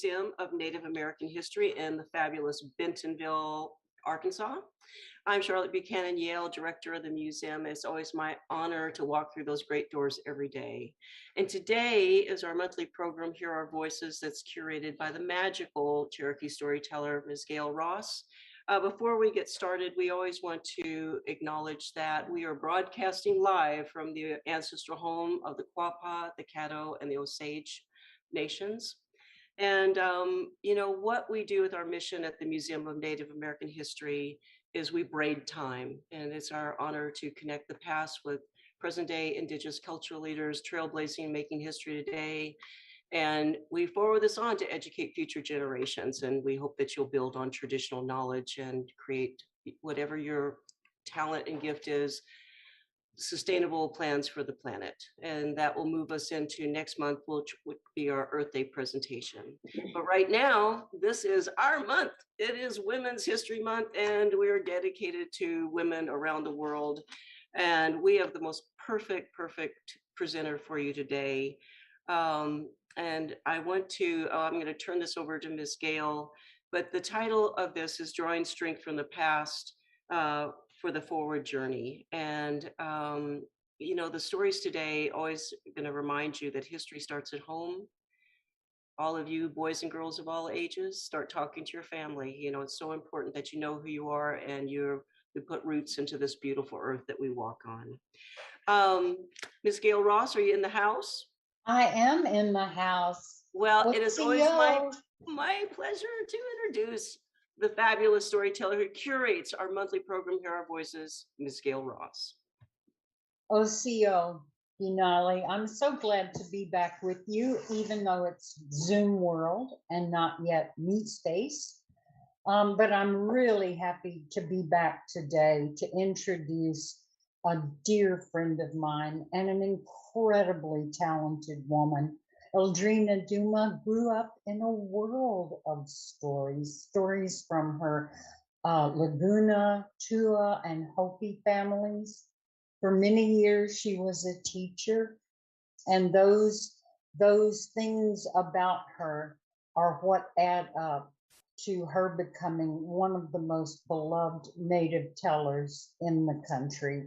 Museum of Native American History in the fabulous Bentonville, Arkansas. I'm Charlotte Buchanan Yale, director of the museum. It's always my honor to walk through those great doors every day. And today is our monthly program, Hear Our Voices, that's curated by the magical Cherokee storyteller, Ms. Gail Ross. Before we get started, we always want to acknowledge that we are broadcasting live from the ancestral home of the Quapaw, the Caddo, and the Osage nations. And what we do with our mission at the Museum of Native American History is we braid time, and it's our honor to connect the past with present day Indigenous cultural leaders, trailblazing, making history today. And we forward this on to educate future generations, and we hope that you'll build on traditional knowledge and create whatever your talent and gift is, sustainable plans for the planet. And that will move us into next month, which would be our Earth Day presentation. But right now, this is our month. It is Women's History Month, and we are dedicated to women around the world. And we have the most perfect presenter for you today. And I'm going to turn this over to Ms. Gail, but the title of this is Drawing Strength from the Past for the Forward Journey. And, the stories today always going to remind you that history starts at home. All of you boys and girls of all ages, start talking to your family. It's so important that you know who you are and we put roots into this beautiful earth that we walk on. Ms. Gail Ross, are you in the house? I am in the house. Well, it is always my pleasure to introduce the fabulous storyteller who curates our monthly program, Hear Our Voices, Ms. Gail Ross. Osio Binali, I'm so glad to be back with you, even though it's Zoom world and not yet Meet Space. But I'm really happy to be back today to introduce a dear friend of mine and an incredibly talented woman. Eldrena Douma grew up in a world of stories from her Laguna, Tewa, and Hopi families. For many years, she was a teacher, and those things about her are what add up to her becoming one of the most beloved Native tellers in the country.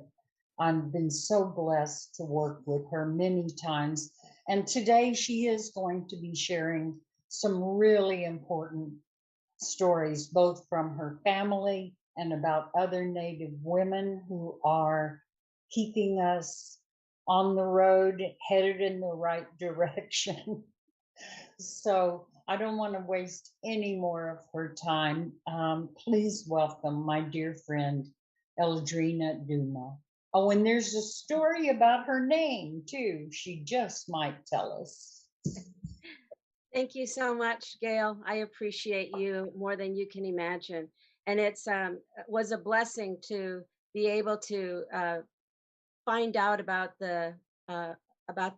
I've been so blessed to work with her many times. And today she is going to be sharing some really important stories, both from her family and about other Native women who are keeping us on the road, headed in the right direction. So I don't want to waste any more of her time. Please welcome my dear friend, Eldrena Douma. Oh, and there's a story about her name too. She just might tell us. Thank you so much, Gail. I appreciate you more than you can imagine. And it's was a blessing to be able to find out about the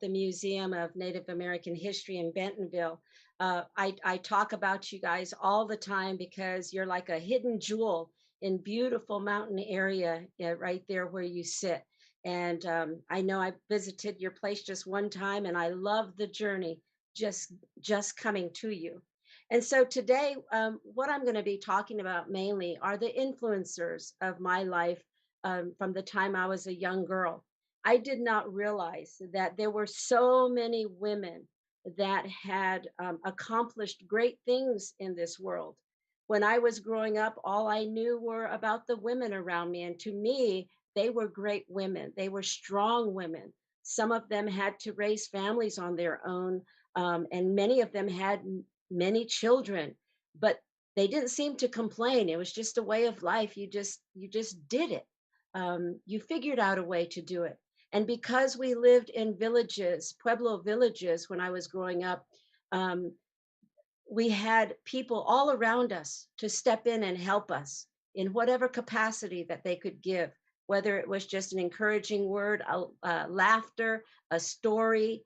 Museum of Native American History in Bentonville. I talk about you guys all the time because you're like a hidden jewel in beautiful mountain area right there where you sit. And I know I visited your place just one time, and I love the journey just coming to you. And so today, what I'm going to be talking about mainly are the influencers of my life from the time I was a young girl. I did not realize that there were so many women that had accomplished great things in this world. When I was growing up, all I knew were about the women around me. And to me, they were great women. They were strong women. Some of them had to raise families on their own. And many of them had many children, but they didn't seem to complain. It was just a way of life. You just did it. You figured out a way to do it. And because we lived in villages, Pueblo villages, when I was growing up, we had people all around us to step in and help us in whatever capacity that they could give, whether it was just an encouraging word, laughter, a story,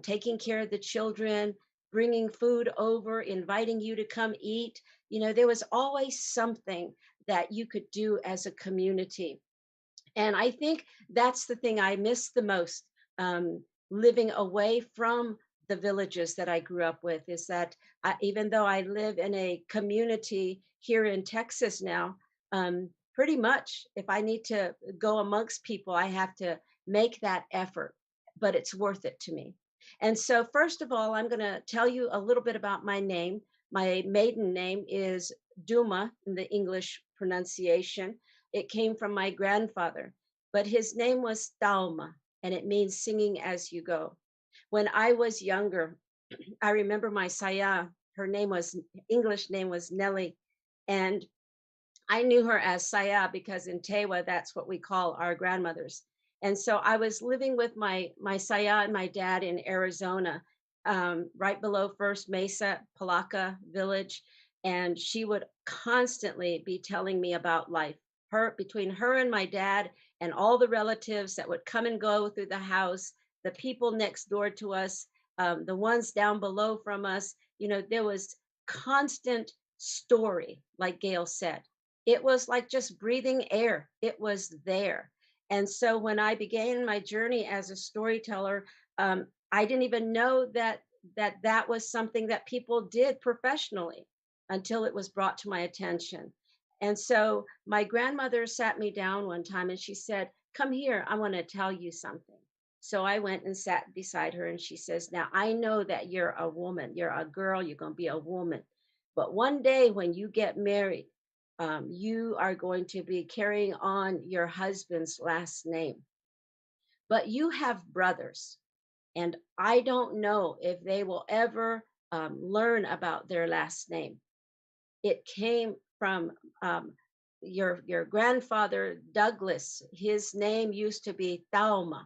taking care of the children, bringing food over, inviting you to come eat. There was always something that you could do as a community. And I think that's the thing I miss the most, living away from the villages that I grew up with, is that even though I live in a community here in Texas now, pretty much if I need to go amongst people, I have to make that effort, but it's worth it to me. And so, first of all, I'm going to tell you a little bit about my name. My maiden name is Douma in the English pronunciation. It came from my grandfather, but his name was Dauma, and it means singing as you go. When I was younger, I remember my saya, her name was, English name was Nellie, and I knew her as Saya because in Tewa, that's what we call our grandmothers. And so I was living with my Saya and my dad in Arizona, right below First Mesa, Palaka village. And she would constantly be telling me about life. Between her and my dad and all the relatives that would come and go through the house, the people next door to us, the ones down below from us, there was constant story, like Gail said. It was like just breathing air. It was there. And so when I began my journey as a storyteller, I didn't even know that was something that people did professionally until it was brought to my attention. And so my grandmother sat me down one time and she said, "Come here, I want to tell you something." So I went and sat beside her and she says, "Now I know that you're a woman, you're a girl, you're going to be a woman. But one day when you get married, you are going to be carrying on your husband's last name. But you have brothers, and I don't know if they will ever learn about their last name. It came from your grandfather, Douglas. His name used to be Thauma.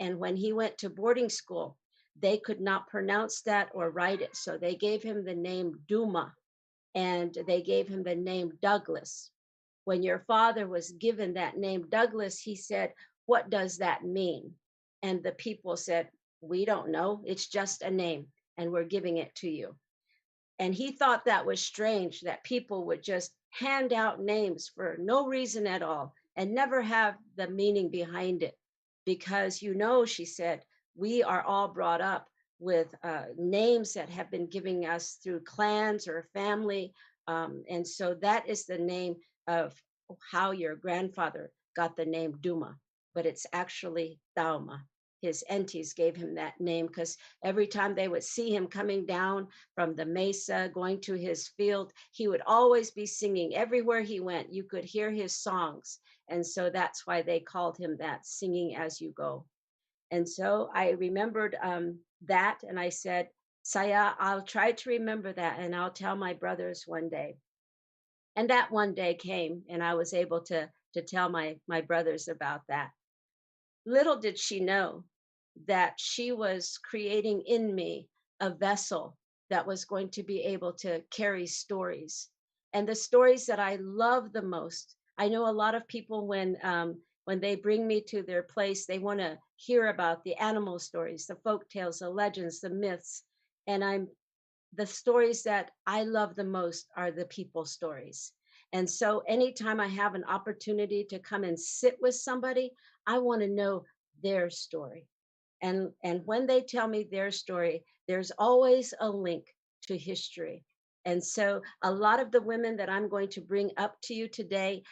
And when he went to boarding school, they could not pronounce that or write it. So they gave him the name Duma, and they gave him the name Douglas. When your father was given that name Douglas, he said, "What does that mean?" And the people said, "We don't know. It's just a name, and we're giving it to you." And he thought that was strange that people would just hand out names for no reason at all and never have the meaning behind it. Because, she said, we are all brought up with names that have been giving us through clans or family. And so that is the name of how your grandfather got the name Duma, but it's actually Dauma. His aunties gave him that name because every time they would see him coming down from the mesa, going to his field, he would always be singing. Everywhere he went, you could hear his songs. And so that's why they called him that, singing as you go. And so I remembered that, and I said, "Saya, I'll try to remember that, and I'll tell my brothers one day." And that one day came, and I was able to tell my brothers about that. Little did she know that she was creating in me a vessel that was going to be able to carry stories. And the stories that I love the most, I know a lot of people when they bring me to their place, they want to hear about the animal stories, the folk tales, the legends, the myths. And the stories that I love the most are the people stories. And so anytime I have an opportunity to come and sit with somebody, I want to know their story. And when they tell me their story, there's always a link to history. And so a lot of the women that I'm going to bring up to you today,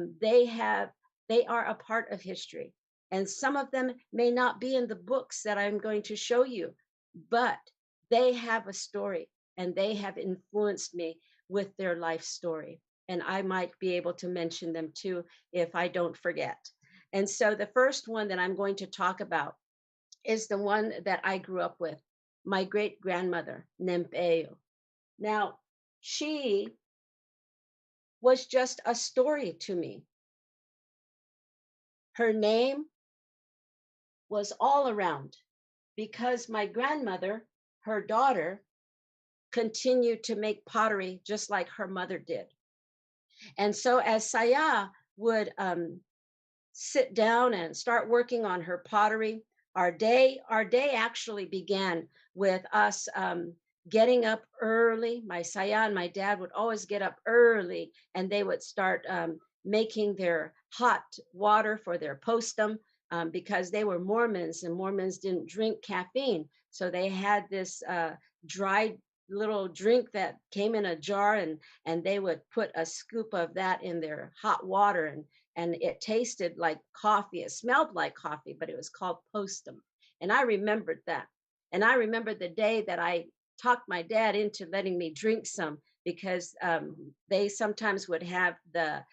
they are a part of history. And some of them may not be in the books that I'm going to show you, but they have a story and they have influenced me with their life story. And I might be able to mention them too if I don't forget. And so the first one that I'm going to talk about is the one that I grew up with, my great grandmother, Nempeo. Now, she was just a story to me. Her name was all around because my grandmother, her daughter, continued to make pottery just like her mother did. And so as Saya would sit down and start working on her pottery, our day actually began with us getting up early. My Saya and my dad would always get up early, and they would start making their hot water for their postum because they were Mormons, and Mormons didn't drink caffeine. So they had this dried little drink that came in a jar, and they would put a scoop of that in their hot water, and it tasted like coffee. It smelled like coffee, but it was called postum. And I remembered that. And I remembered the day that I talked my dad into letting me drink some, because they sometimes would have the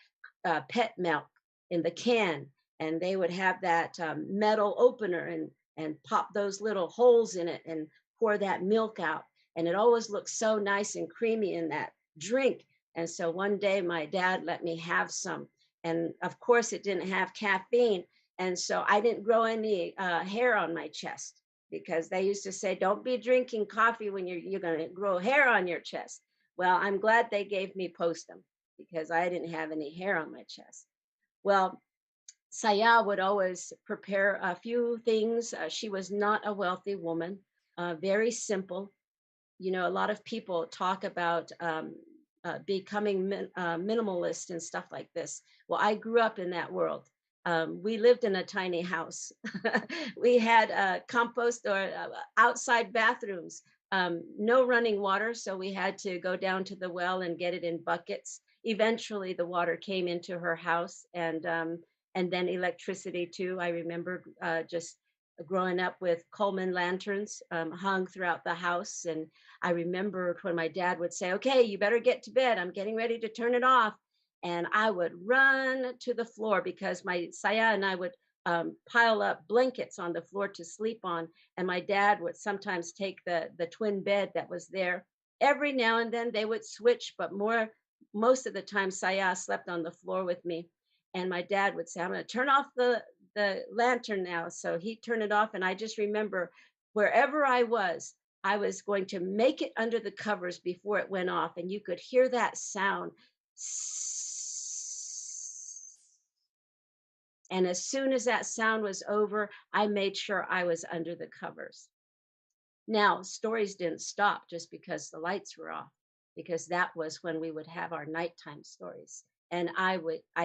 pet milk in the can, and they would have that metal opener, and pop those little holes in it and pour that milk out, and it always looked so nice and creamy in that drink. And so one day my dad let me have some, and of course it didn't have caffeine, and so I didn't grow any hair on my chest, because they used to say, don't be drinking coffee when you're going to grow hair on your chest. Well, I'm glad they gave me postum, because I didn't have any hair on my chest. Well, Saya would always prepare a few things. She was not a wealthy woman, very simple. You know, a lot of people talk about becoming minimalist and stuff like this. Well, I grew up in that world. We lived in a tiny house. We had compost or outside bathrooms, no running water, so we had to go down to the well and get it in buckets. Eventually, the water came into her house, and then electricity too. I remember just growing up with Coleman lanterns hung throughout the house. And I remembered when my dad would say, okay, you better get to bed. I'm getting ready to turn it off. And I would run to the floor, because my Saya and I would pile up blankets on the floor to sleep on. And my dad would sometimes take the twin bed that was there. Every now and then they would switch, but most of the time Saya slept on the floor with me. And my dad would say, I'm going to turn off the lantern now. So he turned it off. And I just remember, wherever I was going to make it under the covers before it went off. And you could hear that sound. And as soon as that sound was over, I made sure I was under the covers. Now, stories didn't stop just because the lights were off, because that was when we would have our nighttime stories. And I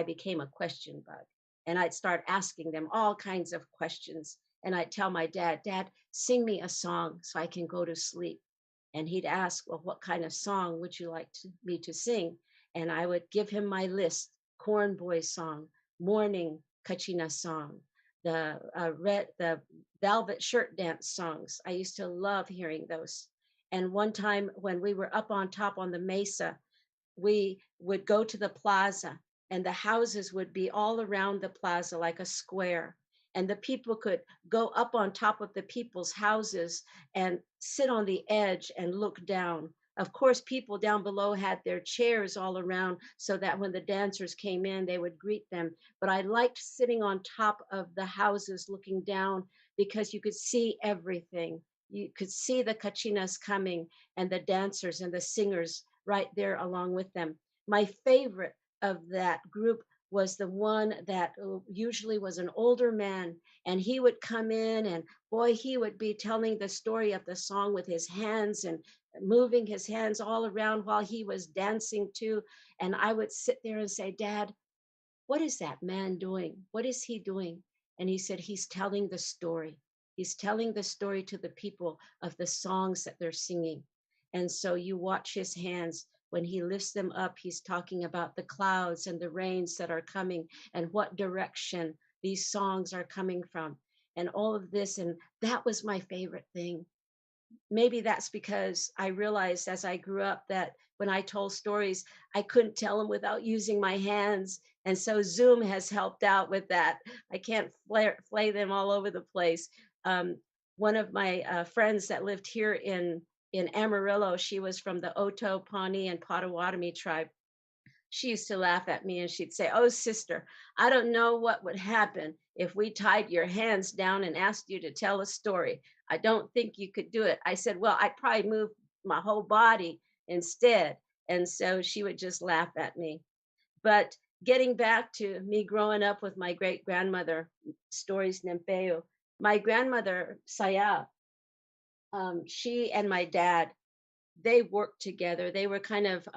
became a question bug, and I'd start asking them all kinds of questions. And I'd tell my dad, Dad, sing me a song so I can go to sleep. And he'd ask, well, what kind of song would you like me to sing? And I would give him my list: Corn Boy song, Morning Kachina song, the velvet shirt dance songs. I used to love hearing those. And one time when we were up on top on the mesa, we would go to the plaza, and the houses would be all around the plaza like a square. And the people could go up on top of the people's houses and sit on the edge and look down. Of course, people down below had their chairs all around, so that when the dancers came in, they would greet them. But I liked sitting on top of the houses looking down, because you could see everything. You could see the kachinas coming, and the dancers and the singers right there along with them. My favorite of that group was the one that usually was an older man, and he would come in, and boy, he would be telling the story of the song with his hands and moving his hands all around while he was dancing too. And I would sit there and say, Dad, what is that man doing? What is he doing? And he said, he's telling the story. He's telling the story to the people of the songs that they're singing. And so you watch his hands. When he lifts them up, he's talking about the clouds and the rains that are coming, and what direction these songs are coming from, and all of this. And that was my favorite thing. Maybe that's because I realized as I grew up that when I told stories, I couldn't tell them without using my hands. And so Zoom has helped out with that. I can't flay them all over the place. Um, One of my friends that lived here in Amarillo, she was from the Oto, Pawnee, and Potawatomi tribe. She used to laugh at me, and she'd say, oh, sister, I don't know what would happen if we tied your hands down and asked you to tell a story. I don't think you could do it. I said, well, I'd probably move my whole body instead. And so she would just laugh at me. But getting back to me growing up with my great grandmother, stories Nempeo, my grandmother, Saya, she and my dad, they worked together. They were kind of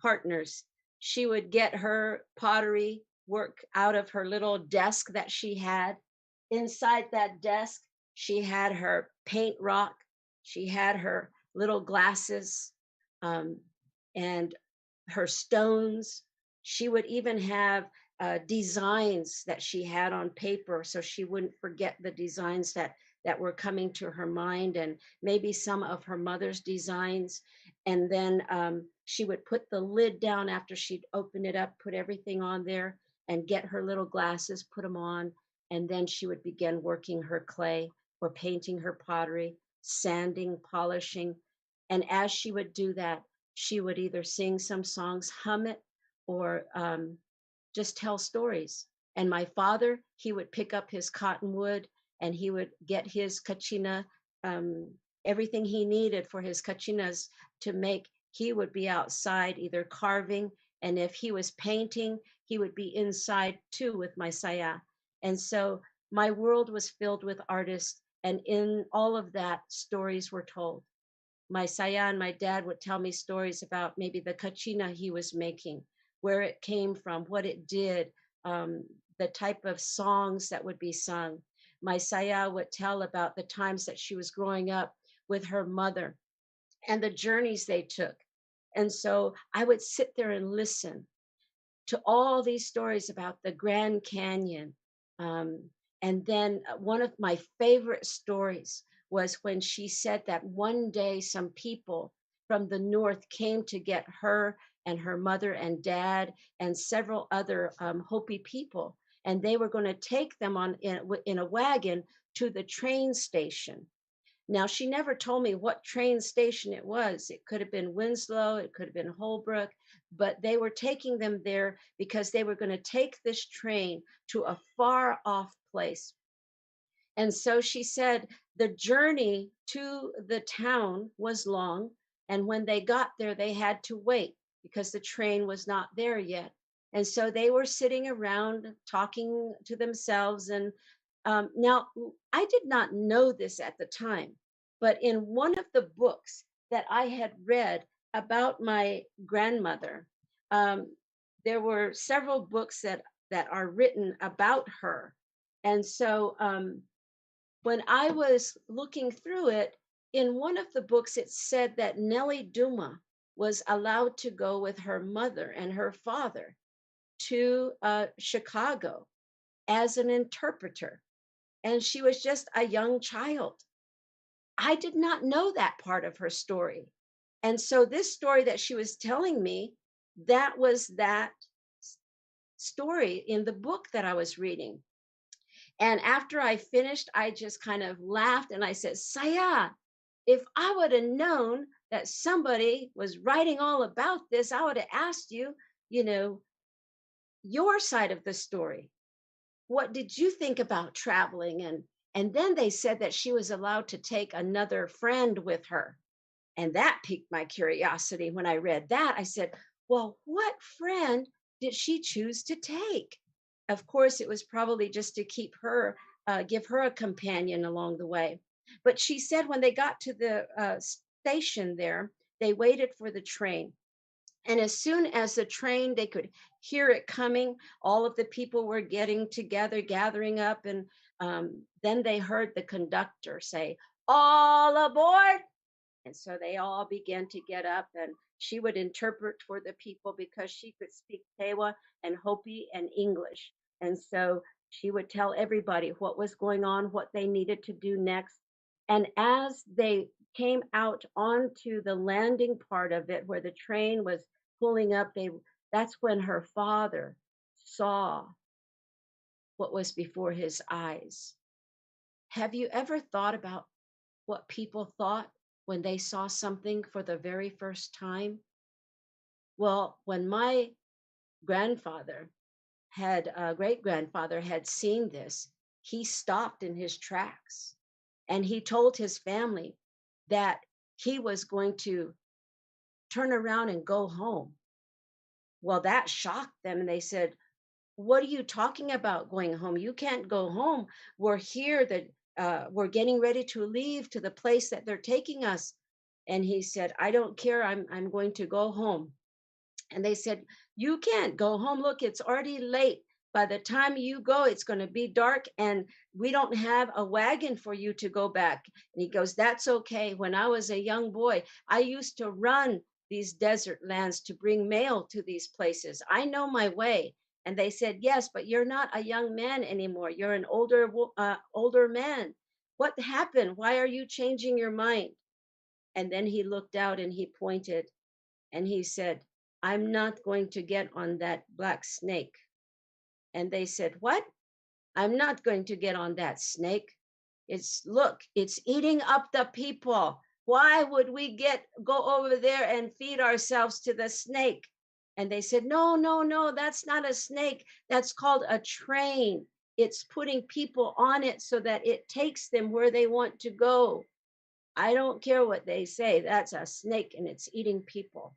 partners. She would get her pottery work out of her little desk that she had. Inside that desk, she had her paint rock. She had her little glasses, um, and her stones. She would even have designs that she had on paper so she wouldn't forget the designs that were coming to her mind, and maybe some of her mother's designs. And then she would put the lid down after she'd open it up, put everything on there, and get her little glasses, put them on, and then she would begin working her clay or painting her pottery, sanding, polishing. And as she would do that, she would either sing some songs, hum it, or just tell stories. And my father, he would pick up his cottonwood and he would get his kachina, um, everything he needed for his kachinas to make. He would be outside either carving, and if he was painting, he would be inside too with my saya. And so my world was filled with artists, and in all of that, stories were told. My saya and my dad would tell me stories about maybe the kachina he was making, where it came from, what it did, the type of songs that would be sung. My saya would tell about the times that she was growing up with her mother and the journeys they took. And so I would sit there and listen to all these stories about the Grand Canyon. Um, and then one of my favorite stories was when she said that one day some people from the north came to get her and her mother and dad and several other Hopi people, and they were going to take them in a wagon to the train station. Now, she never told me what train station it was. It could have been Winslow, it could have been Holbrook, but they were taking them there because they were going to take this train to a far off place. And so she said the journey to the town was long. And when they got there, they had to wait because the train was not there yet. And so they were sitting around talking to themselves. And now I did not know this at the time, but in one of the books that I had read about my grandmother, um, there were several books that are written about her. And so when I was looking through it, in one of the books, it said that Nellie Douma was allowed to go with her mother and her father to Chicago as an interpreter. And she was just a young child. I did not know that part of her story. And so, this story that she was telling me, that was that story in the book that I was reading. And after I finished, I just kind of laughed and I said, Saya, if I would have known that somebody was writing all about this, I would have asked you, you know, your side of the story. What did you think about traveling? And then they said that she was allowed to take another friend with her. And that piqued my curiosity. When I read that, I said, well, what friend did she choose to take? Of course, it was probably just to keep her, give her a companion along the way. But she said when they got to the station there, they waited for the train. And as soon as the train, they could hear it coming, all of the people were getting together, gathering up. And then they heard the conductor say, all aboard. And so they all began to get up, and she would interpret for the people because she could speak Tewa and Hopi and English. And so she would tell everybody what was going on, what they needed to do next. And as they came out onto the landing part of it where the train was pulling up, that's when her father saw what was before his eyes. Have you ever thought about what people thought when they saw something for the very first time? Well, when my grandfather great grandfather had seen this, he stopped in his tracks and he told his family that he was going to turn around and go home. Well, that shocked them, and they said, what are you talking about going home? You can't go home. We're here, that we're getting ready to leave to the place that they're taking us. And he said, I don't care. I'm going to go home. And they said, you can't go home. Look, it's already late. By the time you go, it's going to be dark and we don't have a wagon for you to go back. And he goes, that's okay. When I was a young boy, I used to run these desert lands to bring mail to these places. I know my way. And they said, yes, but you're not a young man anymore. You're an older man. What happened? Why are you changing your mind? And then he looked out and he pointed and he said, I'm not going to get on that black snake. And they said, what? I'm not going to get on that snake. Look, it's eating up the people. Why would we go over there and feed ourselves to the snake? And they said, no, no, no, that's not a snake. That's called a train. It's putting people on it so that it takes them where they want to go. I don't care what they say. That's a snake and it's eating people.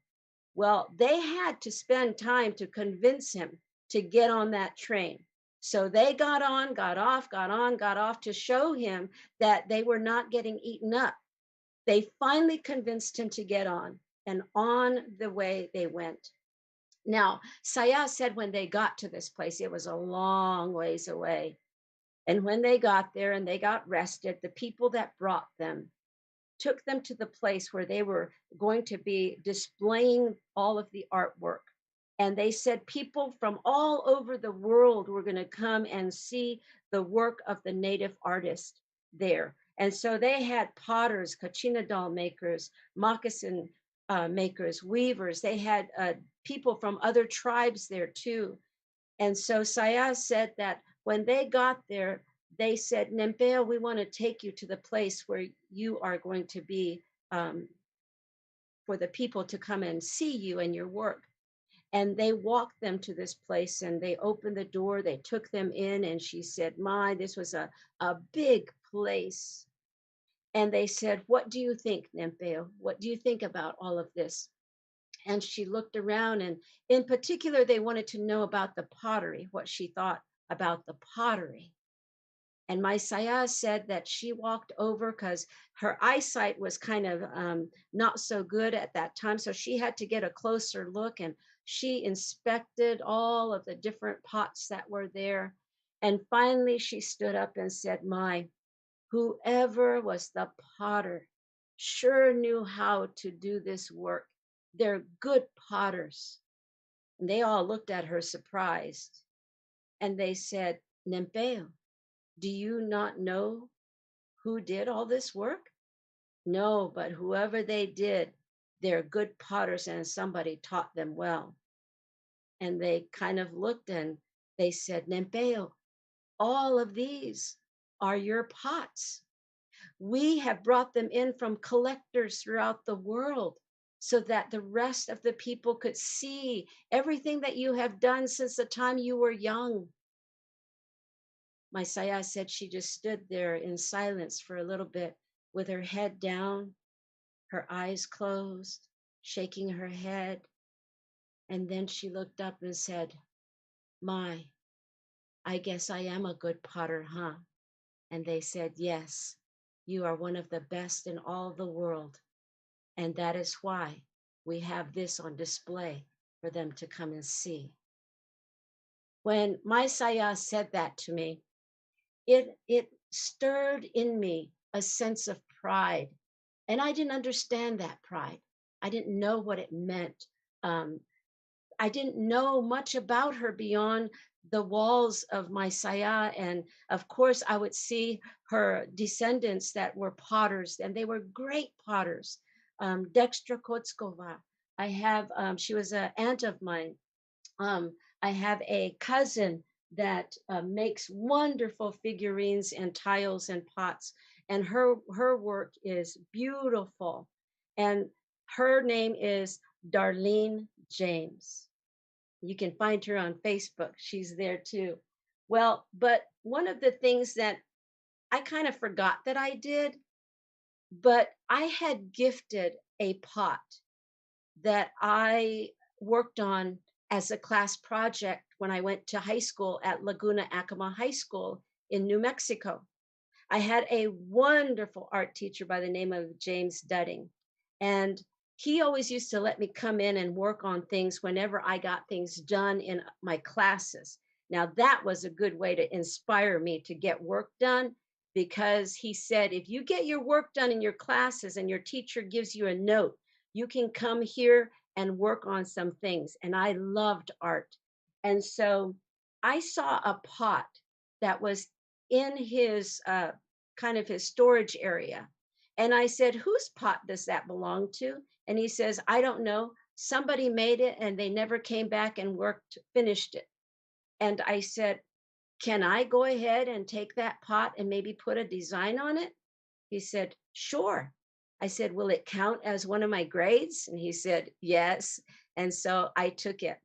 Well, they had to spend time to convince him to get on that train. So they got on, got off, got on, got off to show him that they were not getting eaten up. They finally convinced him to get on the way they went. Now, Saya said when they got to this place, it was a long ways away. And when they got there and they got rested, the people that brought them took them to the place where they were going to be displaying all of the artwork. And they said people from all over the world were going to come and see the work of the native artist there. And so they had potters, kachina doll makers, moccasin makers, weavers. They had people from other tribes there too. And so Saya said that when they got there, they said, Nempeo, we want to take you to the place where you are going to be for the people to come and see you and your work. And they walked them to this place and they opened the door, they took them in, and she said, this was a big place. And they said, what do you think, Nempeo? What do you think about all of this? And she looked around, and in particular, they wanted to know about the pottery, what she thought about the pottery. And my Saya said that she walked over because her eyesight was kind of not so good at that time. So she had to get a closer look, and she inspected all of the different pots that were there. And finally, she stood up and said, whoever was the potter sure knew how to do this work. They're good potters. And they all looked at her surprised. And they said, Nempeo, do you not know who did all this work? No, but whoever they did, they're good potters and somebody taught them well. And they kind of looked and they said, Nempeo, all of these are your pots. We have brought them in from collectors throughout the world so that the rest of the people could see everything that you have done since the time you were young. My Saya said she just stood there in silence for a little bit with her head down, her eyes closed, shaking her head. And then she looked up and said, I guess I am a good potter, huh? And they said, yes, you are one of the best in all the world. And that is why we have this on display for them to come and see. When my Saya said that to me, it stirred in me a sense of pride. And I didn't understand that pride. I didn't know what it meant. I didn't know much about her beyond the walls of my Saya. And of course, I would see her descendants that were potters, and they were great potters. Dextra Kotskova. She was an aunt of mine. I have a cousin that makes wonderful figurines and tiles and pots, and her work is beautiful. And her name is Darlene James. You can find her on Facebook. She's there too. Well, but one of the things that I kind of forgot that I did, but I had gifted a pot that I worked on as a class project when I went to high school at Laguna Acoma High School in New Mexico. I had a wonderful art teacher by the name of James Dudding. And he always used to let me come in and work on things whenever I got things done in my classes. Now, that was a good way to inspire me to get work done, because he said, if you get your work done in your classes and your teacher gives you a note, you can come here and work on some things. And I loved art. And so I saw a pot that was in his kind of his storage area. And I said, whose pot does that belong to? And he says, I don't know. Somebody made it and they never came back and finished it. And I said, can I go ahead and take that pot and maybe put a design on it? He said, sure. I said, will it count as one of my grades? And he said, yes. And so I took it.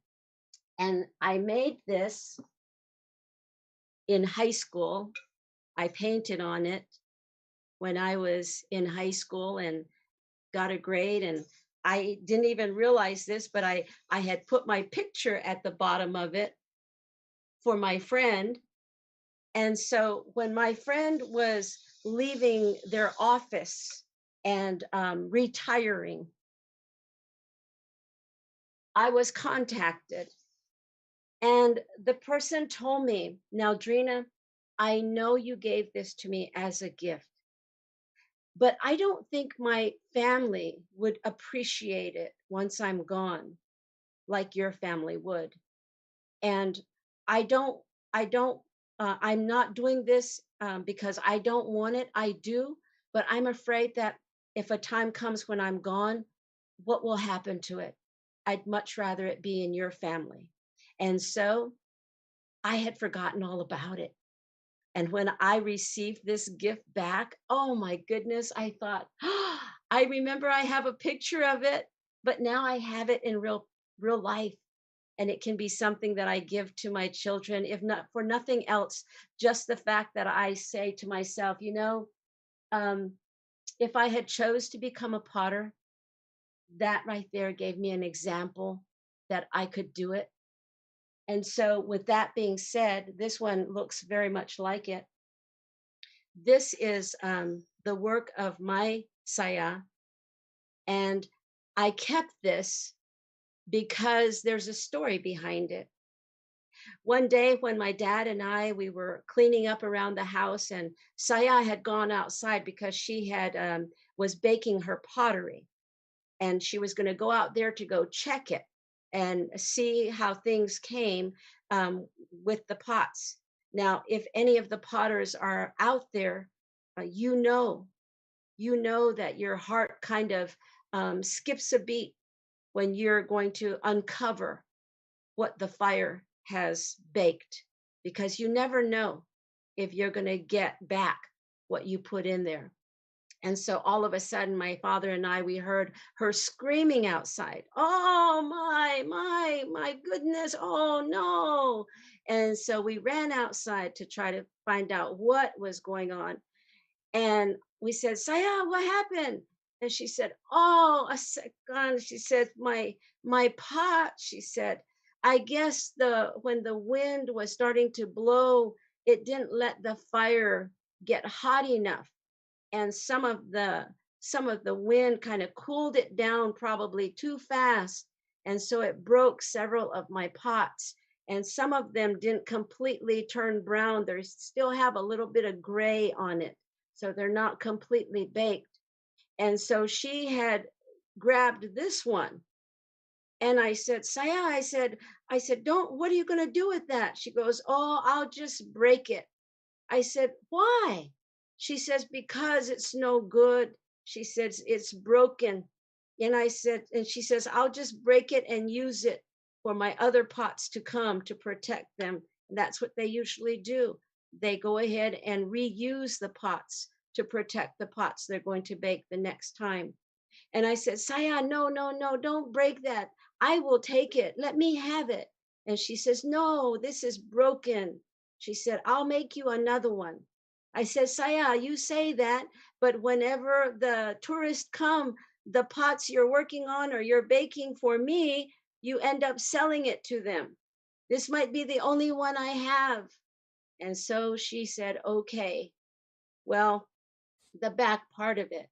And I made this in high school. I painted on it when I was in high school and got a grade. And I didn't even realize this, but I had put my picture at the bottom of it for my friend. And so when my friend was leaving their office and retiring, I was contacted. And the person told me, now, Drina, I know you gave this to me as a gift, but I don't think my family would appreciate it once I'm gone like your family would. And I don't, I'm not doing this because I don't want it. I do, but I'm afraid that if a time comes when I'm gone, what will happen to it? I'd much rather it be in your family. And so I had forgotten all about it. And when I received this gift back, oh my goodness, I thought, oh, I remember I have a picture of it, but now I have it in real life. And it can be something that I give to my children, if not for nothing else, just the fact that I say to myself, um, if I had chose to become a potter, that right there gave me an example that I could do it. And so with that being said, this one looks very much like it. This is the work of my saya, and I kept this because there's a story behind it. One day when my dad and we were cleaning up around the house, and Saya had gone outside because she had was baking her pottery, and she was going to go out there to go check it and see how things came with the pots. Now, if any of the potters are out there, you know that your heart kind of skips a beat when you're going to uncover what the fire has baked, because you never know if you're going to get back what you put in there. And so all of a sudden, my father and we heard her screaming outside, oh my goodness, oh no. And so we ran outside to try to find out what was going on. And we said, Saya, what happened? And she said, oh, a second. She said, my pot, she said, I guess when the wind was starting to blow, it didn't let the fire get hot enough. And some of the wind kind of cooled it down probably too fast. And so it broke several of my pots. And some of them didn't completely turn brown. They still have a little bit of gray on it. So they're not completely baked. And so she had grabbed this one. And I said, Saya, I said, what are you going to do with that? She goes, oh, I'll just break it. I said, why? She says, because it's no good. She says, it's broken. And she says, I'll just break it and use it for my other pots to come to protect them. And that's what they usually do. They go ahead and reuse the pots to protect the pots they're going to bake the next time. And I said, Saya, no, don't break that. I will take it. Let me have it. And she says, no, this is broken. She said, I'll make you another one. I said, Saya, you say that, but whenever the tourists come, the pots you're working on or you're baking for me, you end up selling it to them. This might be the only one I have. And so she said, okay. Well, the back part of it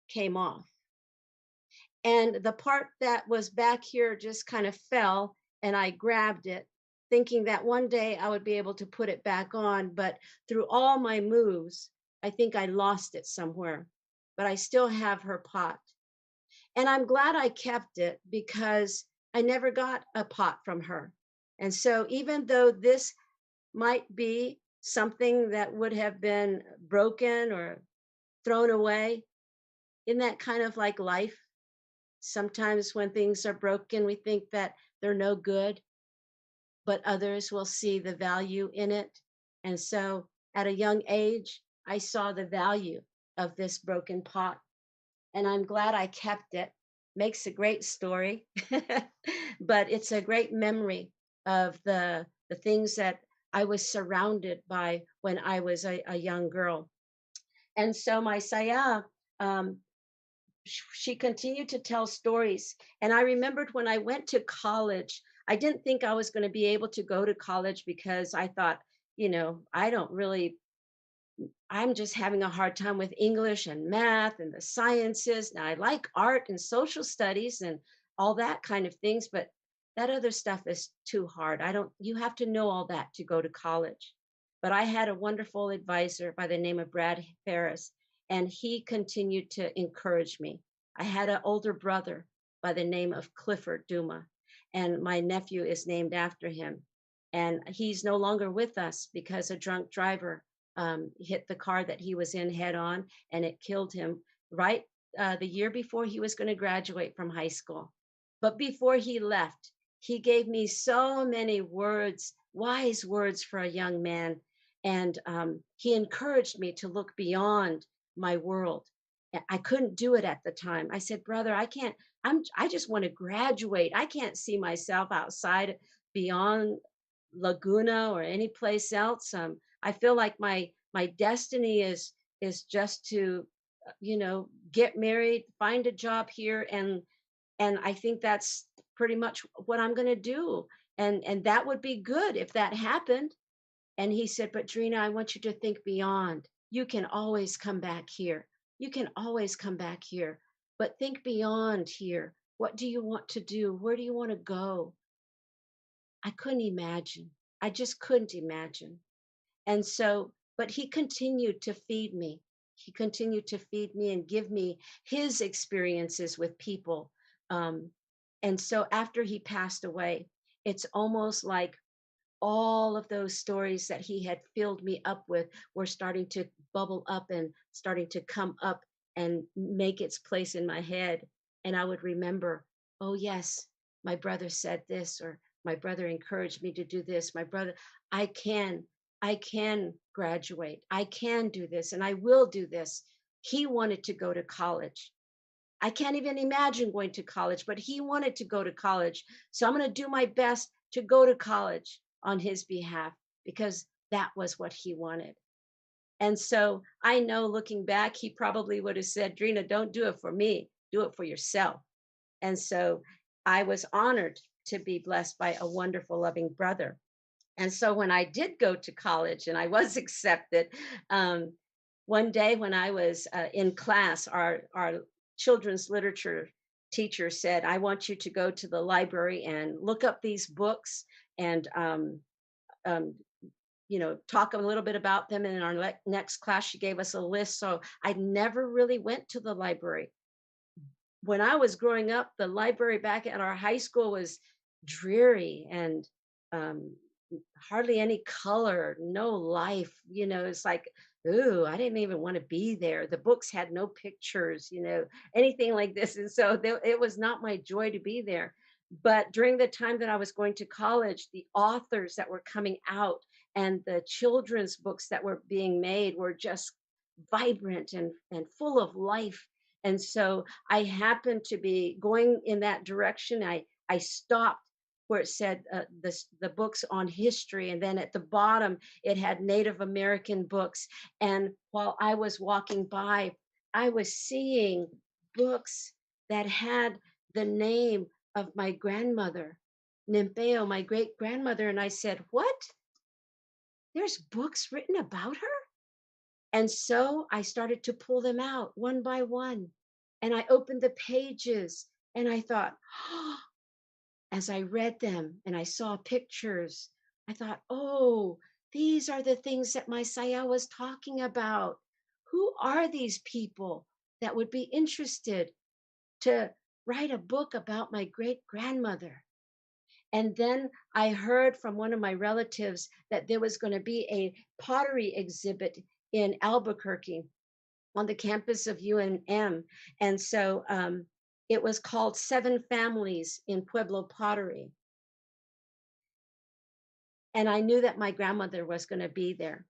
came off. And the part that was back here just kind of fell, and I grabbed it. thinking that one day I would be able to put it back on. But through all my moves, I think I lost it somewhere. But I still have her pot. And I'm glad I kept it because I never got a pot from her. And so even though this might be something that would have been broken or thrown away, isn't that kind of like life? Sometimes when things are broken, we think that they're no good, but others will see the value in it. And so at a young age, I saw the value of this broken pot, and I'm glad I kept it. Makes a great story, but it's a great memory of the things that I was surrounded by when I was a young girl. And so my saya, um, she continued to tell stories. And I remembered when I went to college, I didn't think I was going to be able to go to college because I thought, I don't really, I'm just having a hard time with English and math and the sciences. Now I like art and social studies and all that kind of things, but that other stuff is too hard. You have to know all that to go to college. But I had a wonderful advisor by the name of Brad Ferris, and he continued to encourage me. I had an older brother by the name of Clifford Douma, and my nephew is named after him. And he's no longer with us because a drunk driver hit the car that he was in head on, and it killed him right the year before he was going to graduate from high school. But before he left, he gave me so many words, wise words for a young man. And he encouraged me to look beyond my world. I couldn't do it at the time. I said, brother, I can't, I just want to graduate. I can't see myself outside beyond Laguna or any place else. I feel like my destiny is just to, get married, find a job here, and I think that's pretty much what I'm going to do. And that would be good if that happened. And he said, but Drina, I want you to think beyond. You can always come back here. You can always come back here, but think beyond here. What do you want to do? Where do you want to go? I couldn't imagine. I just couldn't imagine. And so, but he continued to feed me. He continued to feed me and give me his experiences with people. Um, and so after he passed away, it's almost like all of those stories that he had filled me up with were starting to bubble up and starting to come up and make its place in my head. And I would remember, oh, yes, my brother said this, or my brother encouraged me to do this. My brother, I can, I can graduate. I can do this and I will do this. He wanted to go to college. I can't even imagine going to college, but he wanted to go to college. So I'm going to do my best to go to college on his behalf because that was what he wanted. And so I know looking back, he probably would have said, Drina, don't do it for me, do it for yourself. And so I was honored to be blessed by a wonderful, loving brother. And so when I did go to college and I was accepted, um, one day when I was in class, our children's literature teacher said, I want you to go to the library and look up these books and um, talk a little bit about them. And in our next class, she gave us a list. So I never really went to the library. When I was growing up, the library back at our high school was dreary and um, hardly any color, no life. It's like, ooh, I didn't even want to be there. The books had no pictures, anything like this. And so it was not my joy to be there. But during the time that I was going to college, the authors that were coming out and the children's books that were being made were just vibrant and full of life. And so I happened to be going in that direction. I stopped where it said the books on history, and then at the bottom it had Native American books. And while I was walking by, I was seeing books that had the name of my grandmother, Nimpeo, my great grandmother. And I said, what? There's books written about her? And so I started to pull them out one by one. And I opened the pages and I thought, oh, as I read them and I saw pictures, I thought, oh, these are the things that my Saya was talking about. Who are these people that would be interested to write a book about my great grandmother? And then I heard from one of my relatives that there was going to be a pottery exhibit in Albuquerque on the campus of UNM. And so it was called Seven Families in Pueblo Pottery. And I knew that my grandmother was going to be there.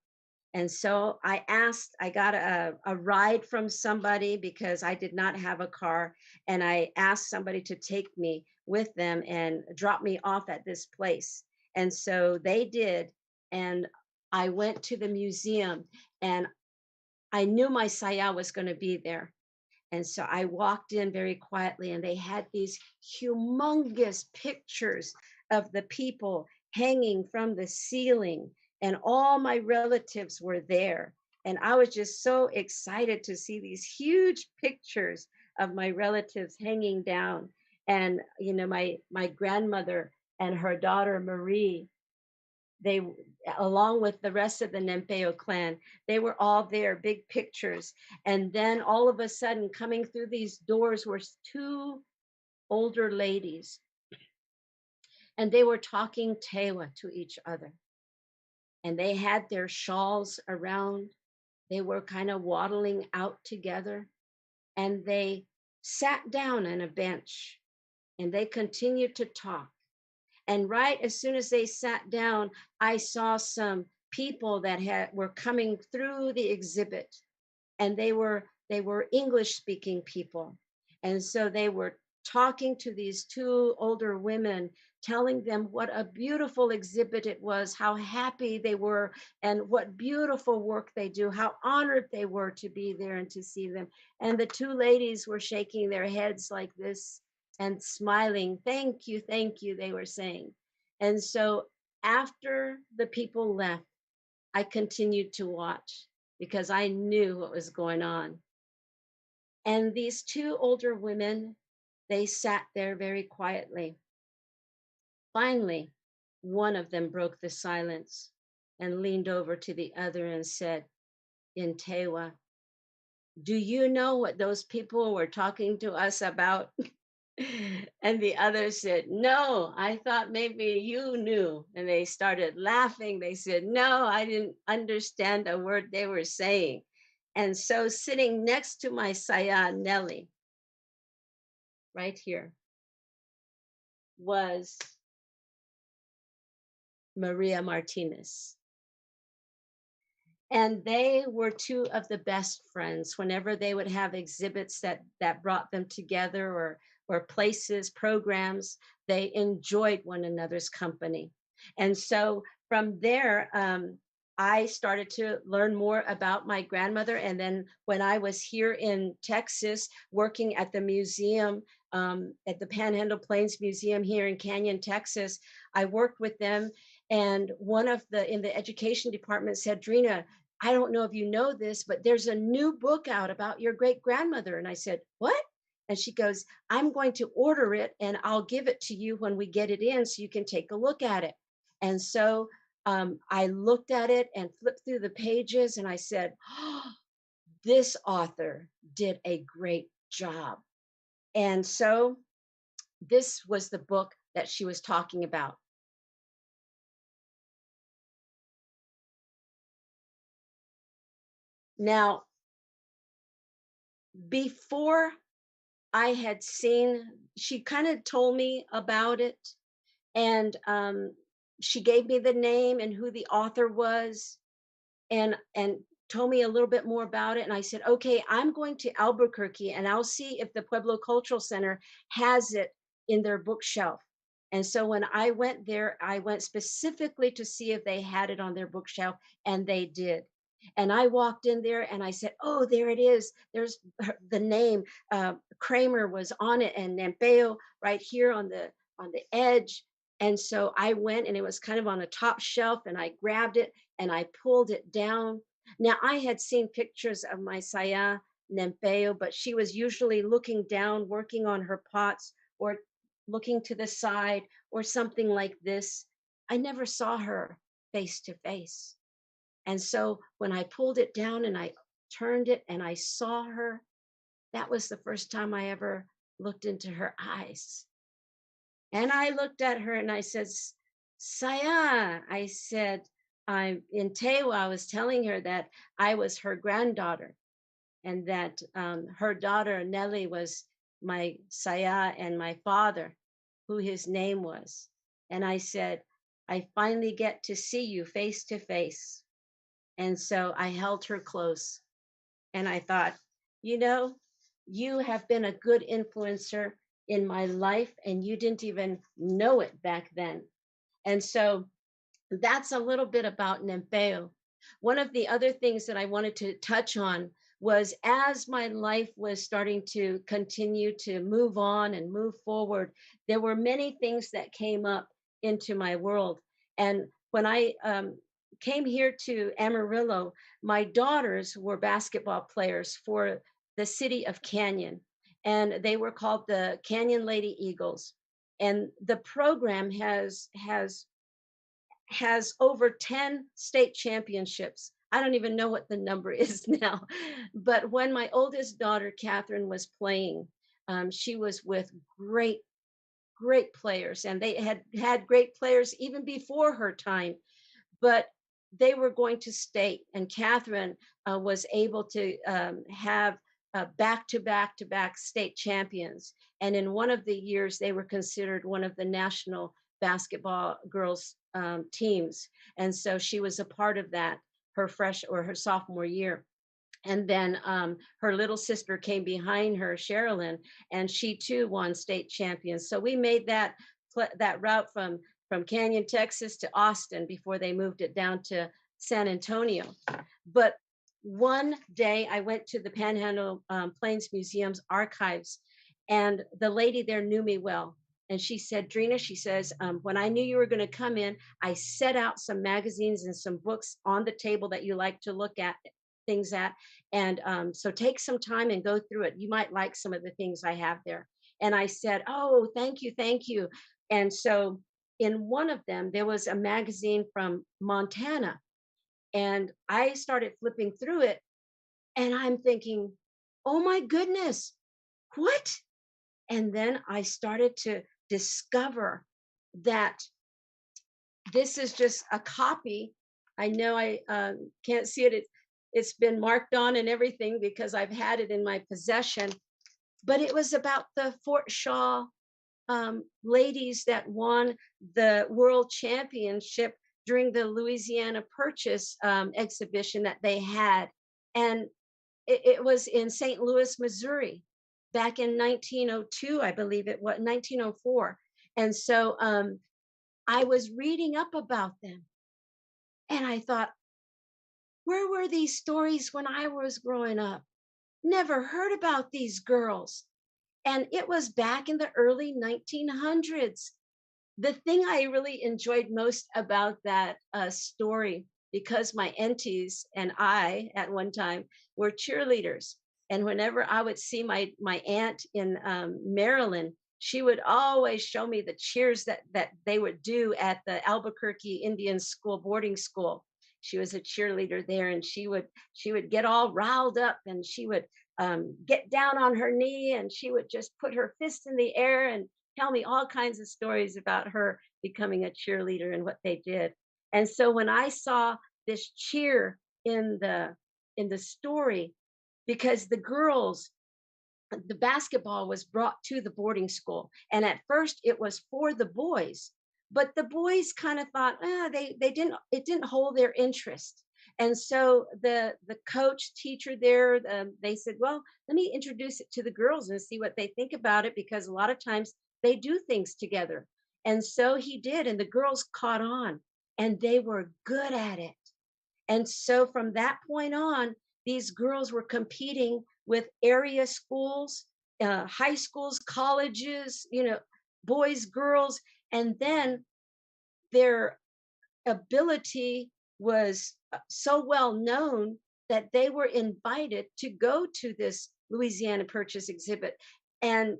And so I got a ride from somebody because I did not have a car. And I asked somebody to take me with them and drop me off at this place. And so they did. And I went to the museum and I knew my Saya was going to be there. And so I walked in very quietly, and they had these humongous pictures of the people hanging from the ceiling, and all my relatives were there. And I was just so excited to see these huge pictures of my relatives hanging down. And, you know, my grandmother and her daughter, Marie, they, along with the rest of the Nempeo clan, they were all there, big pictures. And then all of a sudden, coming through these doors were two older ladies, and they were talking Tewa to each other. And they had their shawls around. They were kind of waddling out together, and they sat down on a bench and they continued to talk. And right as soon as they sat down, I saw some people that were coming through the exhibit, and they were English speaking people. And so they were talking to these two older women, telling them what a beautiful exhibit it was, how happy they were, and what beautiful work they do, how honored they were to be there and to see them. And the two ladies were shaking their heads like this and smiling. Thank you, they were saying. And so after the people left, I continued to watch because I knew what was going on. And these two older women, they sat there very quietly. Finally, one of them broke the silence and leaned over to the other and said in Tewa, "Do you know what those people were talking to us about?" And the other said, "No, I thought maybe you knew." And they started laughing. They said, "No, I didn't understand a word they were saying." And so sitting next to my Saya Nelly, right here, was Maria Martinez. And they were two of the best friends. Whenever they would have exhibits that brought them together, or places, programs, they enjoyed one another's company. And so from there, I started to learn more about my grandmother. And then when I was here in Texas working at the museum, at the Panhandle Plains Museum here in Canyon, Texas, I worked with them. And one of the in the education department said, "Drina, I don't know if you know this, but there's a new book out about your great grandmother." And I said, "What?" And she goes, "I'm going to order it and I'll give it to you when we get it in so you can take a look at it." And so I looked at it and flipped through the pages and I said, "Oh, this author did a great job." And so this was the book that she was talking about. Now, before I had seen, she kind of told me about it, and she gave me the name and who the author was, and told me a little bit more about it. And I said, "Okay, I'm going to Albuquerque and I'll see if the Pueblo Cultural Center has it in their bookshelf." And so when I went there, I went specifically to see if they had it on their bookshelf, and they did. And I walked in there and I said, "Oh, there it is. There's the name. Kramer was on it, and Nampeo right here on the edge." And so I went, and it was kind of on a top shelf, and I grabbed it and I pulled it down. Now I had seen pictures of my Saya Nampeo, but she was usually looking down, working on her pots, or looking to the side, or something like this. I never saw her face to face. And so when I pulled it down and I turned it and I saw her, that was the first time I ever looked into her eyes. And I looked at her and I said, Saya, I said, I'm in Tewa. I was telling her that I was her granddaughter and that her daughter, Nellie, was my Saya and my father, who his name was. And I said, I finally get to see you face to face. And so I held her close and I thought, you know, you have been a good influencer in my life and you didn't even know it back then. And so that's a little bit about Nempeo. One of the other things that I wanted to touch on was as my life was starting to continue to move on and move forward, there were many things that came up into my world. And when I came here to Amarillo, my daughters were basketball players for the city of Canyon, and they were called the Canyon Lady Eagles. And the program has over 10 state championships. I don't even know what the number is now. But when my oldest daughter, Catherine, was playing, she was with great players, and they had great players even before her time. But they were going to state, and Catherine was able to have back to back to back state champions. And in one of the years, they were considered one of the national basketball girls teams. And so she was a part of that her sophomore year. And then her little sister came behind her, Sherilyn, and she too won state champions. So we made that route from Canyon, Texas to Austin before they moved it down to San Antonio. But one day I went to the Panhandle Plains Museum's archives, and the lady there knew me well. And she said, Drina, she says, when I knew you were going to come in, I set out some magazines and some books on the table that you like to look at things at. And so take some time and go through it. You might like some of the things I have there. And I said, oh, thank you, thank you. And so in one of them, there was a magazine from Montana. And I started flipping through it and I'm thinking, oh my goodness, what? And then I started to discover that this is just a copy. I know I can't see it. It's been marked on and everything because I've had it in my possession. But it was about the Fort Shaw ladies that won the world championship during the Louisiana Purchase exhibition that they had. And it was in St. Louis, Missouri, back in 1902, I believe it was 1904. And so I was reading up about them and I thought, where were these stories when I was growing up? Never heard about these girls. And it was back in the early 1900s. The thing I really enjoyed most about that story, because my aunties and I at one time were cheerleaders. And whenever I would see my aunt in Maryland, she would always show me the cheers that they would do at the Albuquerque Indian School boarding school. She was a cheerleader there, and she would get all riled up, and she would get down on her knee, and she would just put her fist in the air and tell me all kinds of stories about her becoming a cheerleader and what they did. And so when I saw this cheer in the story, because the girls, the basketball was brought to the boarding school, and at first it was for the boys, but the boys kind of thought, it didn't hold their interest. And so the coach teacher there, they said, well, let me introduce it to the girls and see what they think about it, because a lot of times they do things together. And so he did, and the girls caught on and they were good at it. And so from that point on, these girls were competing with area schools, high schools, colleges, boys, girls, and then their ability was so well known that they were invited to go to this Louisiana Purchase exhibit and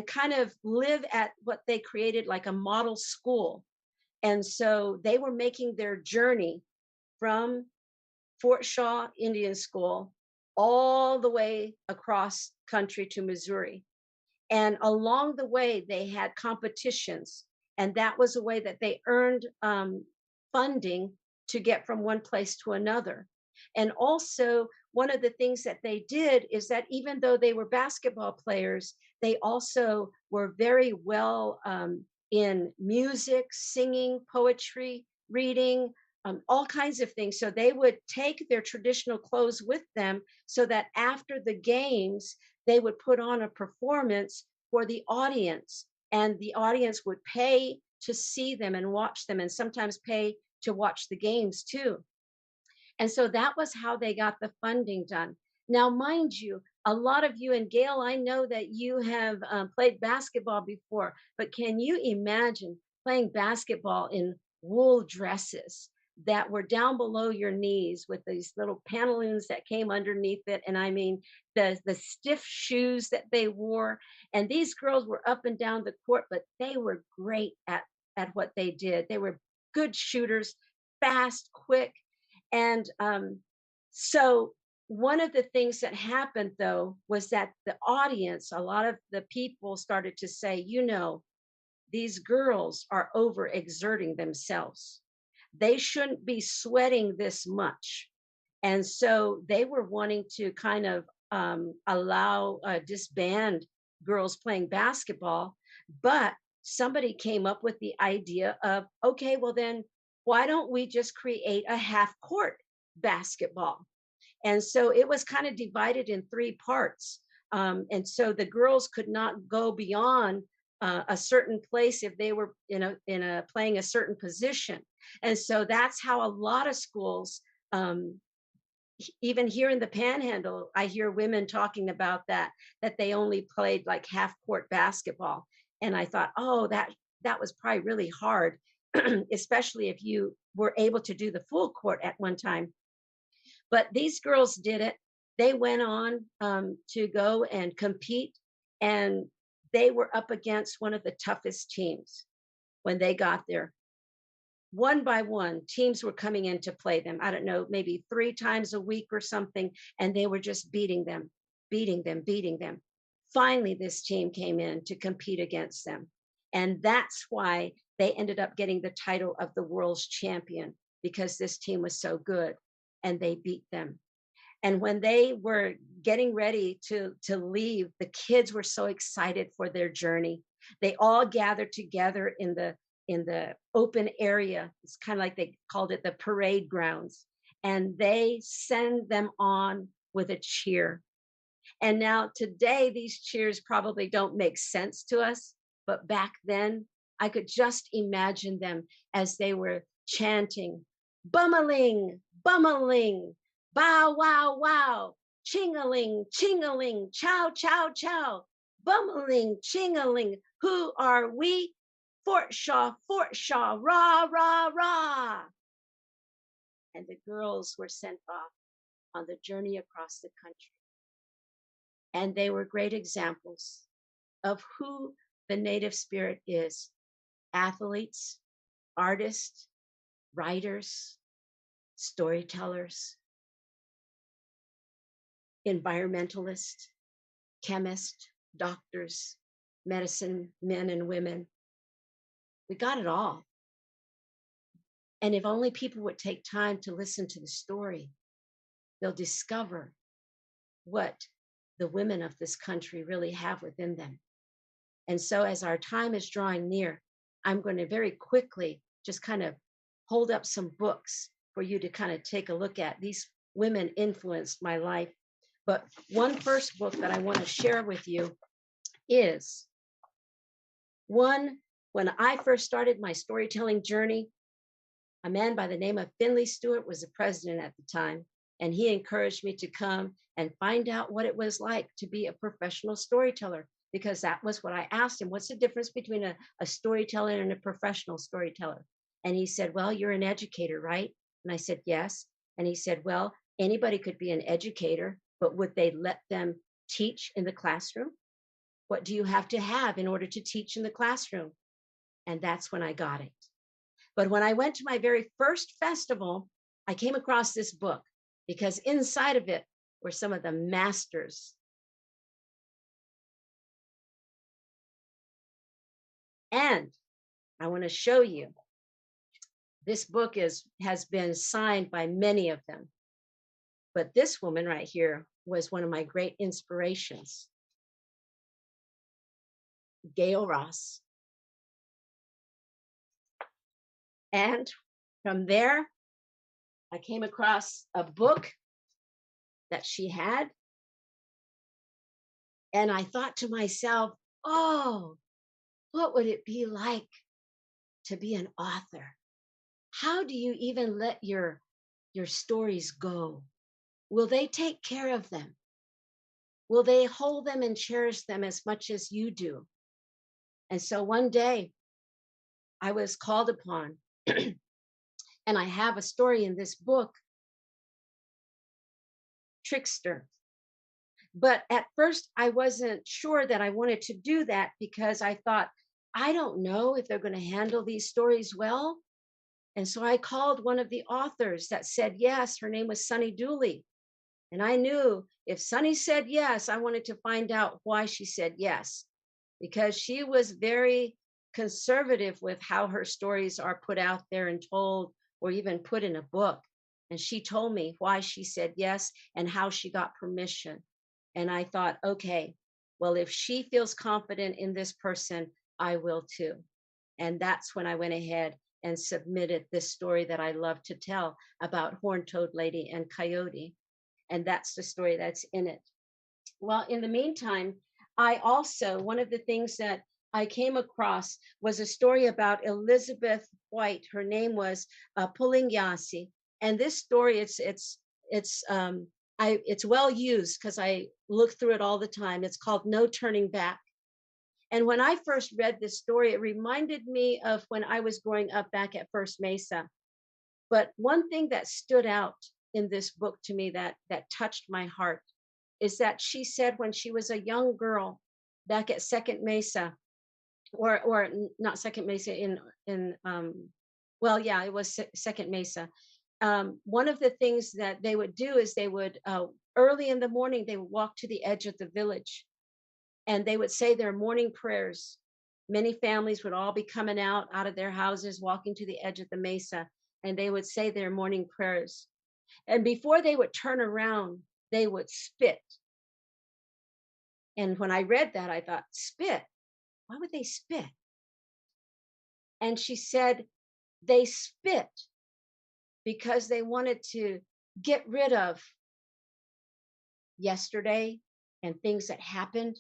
kind of live at what they created like a model school. And so they were making their journey from Fort Shaw Indian School all the way across country to Missouri. And along the way, they had competitions. And that was a way that they earned funding to get from one place to another. And also, one of the things that they did is that even though they were basketball players, they also were very well in music, singing, poetry, reading, all kinds of things. So they would take their traditional clothes with them so that after the games, they would put on a performance for the audience, and the audience would pay to see them and watch them, and sometimes pay to watch the games too. And so that was how they got the funding done. Now, mind you, a lot of you, and Gail, I know that you have played basketball before, but can you imagine playing basketball in wool dresses that were down below your knees with these little pantaloons that came underneath it? And I mean, the stiff shoes that they wore. And these girls were up and down the court, but they were great at what they did. They were good shooters, fast, quick. And so one of the things that happened though was that the audience, a lot of the people started to say, you know, these girls are overexerting themselves. They shouldn't be sweating this much. And so they were wanting to kind of disband girls playing basketball. But somebody came up with the idea of, okay, well then, why don't we just create a half court basketball? And so it was kind of divided in three parts. And so the girls could not go beyond a certain place if they were playing a certain position. And so that's how a lot of schools, even here in the Panhandle, I hear women talking about that they only played like half court basketball. And I thought, oh, that was probably really hard, especially if you were able to do the full court at one time. But these girls did it. They went on to go and compete, and they were up against one of the toughest teams when they got there. One by one, teams were coming in to play them. I don't know, maybe 3 times a week or something, and they were just beating them, beating them, beating them. Finally, this team came in to compete against them. And that's why they ended up getting the title of the world's champion, because this team was so good and they beat them. And when they were getting ready to leave, the kids were so excited for their journey. They all gathered together in the open area. It's kind of like they called it the parade grounds. And they send them on with a cheer. And now today, these cheers probably don't make sense to us, but back then, I could just imagine them as they were chanting, bummeling, bummeling, bow, wow, wow, chingaling, chingaling, chow, chow, chow, bummeling, chingaling, who are we? Fort Shaw, rah, rah, rah. And the girls were sent off on the journey across the country. And they were great examples of who the Native spirit is: athletes, artists, writers, storytellers, environmentalists, chemists, doctors, medicine men and women. We got it all. And if only people would take time to listen to the story, they'll discover what the women of this country really have within them. And so as our time is drawing near, I'm going to very quickly just kind of hold up some books for you to kind of take a look at. These women influenced my life. But one first book that I want to share with you is one. When I first started my storytelling journey, a man by the name of Finley Stewart was the president at the time, and he encouraged me to come and find out what it was like to be a professional storyteller, because that was what I asked him. What's the difference between a storyteller and a professional storyteller? And he said, well, you're an educator, right? And I said, yes. And he said, well, anybody could be an educator, but would they let them teach in the classroom? What do you have to have in order to teach in the classroom? And that's when I got it. But when I went to my very first festival, I came across this book because inside of it were some of the masters. And I want to show you, this book has been signed by many of them. But this woman right here was one of my great inspirations, Gail Ross. And from there, I came across a book that she had. And I thought to myself, oh, what would it be like to be an author? How do you even let your stories go? Will they take care of them? Will they hold them and cherish them as much as you do? And so one day I was called upon, and I have a story in this book, Trickster. But at first I wasn't sure that I wanted to do that because I thought, I don't know if they're going to handle these stories well. And so I called one of the authors that said yes. Her name was Sunny Dooley. And I knew if Sunny said yes, I wanted to find out why she said yes, because she was very conservative with how her stories are put out there and told, or even put in a book. And she told me why she said yes and how she got permission. And I thought, okay, well, if she feels confident in this person, I will too. And that's when I went ahead and submitted this story that I love to tell about Horned-Toed Lady and Coyote. And that's the story that's in it. Well, in the meantime, I also, one of the things that I came across was a story about Elizabeth White. Her name was Pulingyasi. And this story, it's well used because I look through it all the time. It's called No Turning Back. And when I first read this story, it reminded me of when I was growing up back at First Mesa. But one thing that stood out in this book to me that touched my heart is that she said when she was a young girl back at Second Mesa, or not Second Mesa, it was Second Mesa. One of the things that they would do is they would, early in the morning, they would walk to the edge of the village and they would say their morning prayers. Many families would all be coming out of their houses, walking to the edge of the mesa, and they would say their morning prayers. And before they would turn around, they would spit. And when I read that, I thought, spit? Why would they spit? And she said, they spit because they wanted to get rid of yesterday and things that happened.